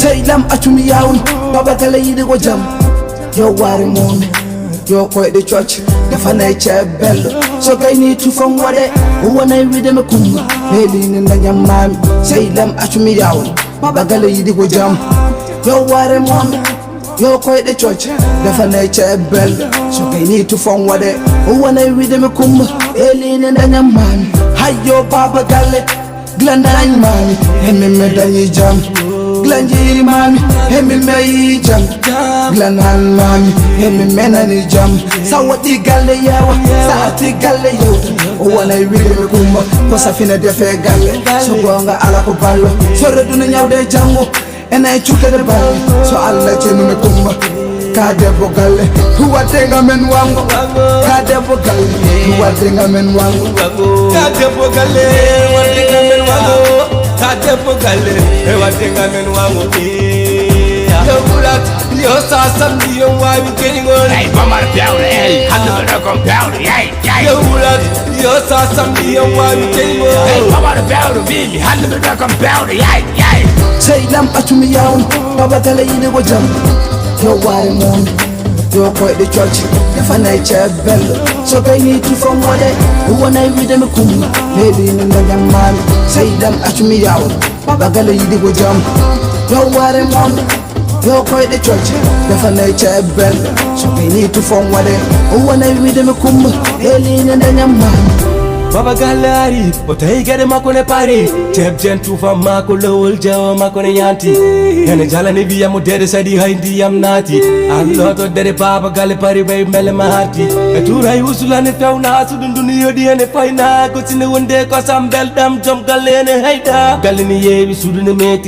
say lam atumi yawon baba kala yidi go jam yo wari mon yo koy de church dafa nay chebel so kay ni tu fam wade wona wide me kum meli ni na nyamam say lam atumi yawon baba kala yidi go jam yo wari mon yo koy de church dafa nay chebel so kay ni tu fam wade wona wide me kum meli ni na nyamam hayo baba kala glandañ mami hemme me dañi jam glanji mami hemme me jam glanan mami hemme me nani jam sawati galle yawa saati galle yewtu wona wiide kumba ko safina defe galle so gonga ala ko ballo so reduna nyawde jango enay cukede balle so alla cenu me kumba ka debbo galle huwatenga men wango ka debbo galle huwatenga men wango ka debbo galle huwatenga men wango ka debbo galle huwatenga men wango yo bulat yo sasam yo wawi keningol hey bamar pewre hey hande do ko pewre hey yo bulat yo sasam yo wawi keningol hey bamar pewre bibi hande do ko pewre hey say lam atumi yawon baba kala yidi go jam yo wari mon yo koy de church dafa nay chebel so kay ni tu fam wade wona wide me kum meli ni na nyamam say lam atumi yawon baba kala yidi go jam yo wari mon yo koy de church dafa nay chebel so kay ni tu fam wade wona wide me kum meli ni na nyamam baba galari o tay gade mako ne pari teb jen tufa mako lowol jawo mako ne yanti ene jalani biya mo dede sadi hayndi yam nati allo to dede baba galle pari bay mele mahati e turay usulane fewna asudun duniyo di ene fayna ko sine wonde ko sam beldam jom galle ne hayda galle ni yewi sudune meti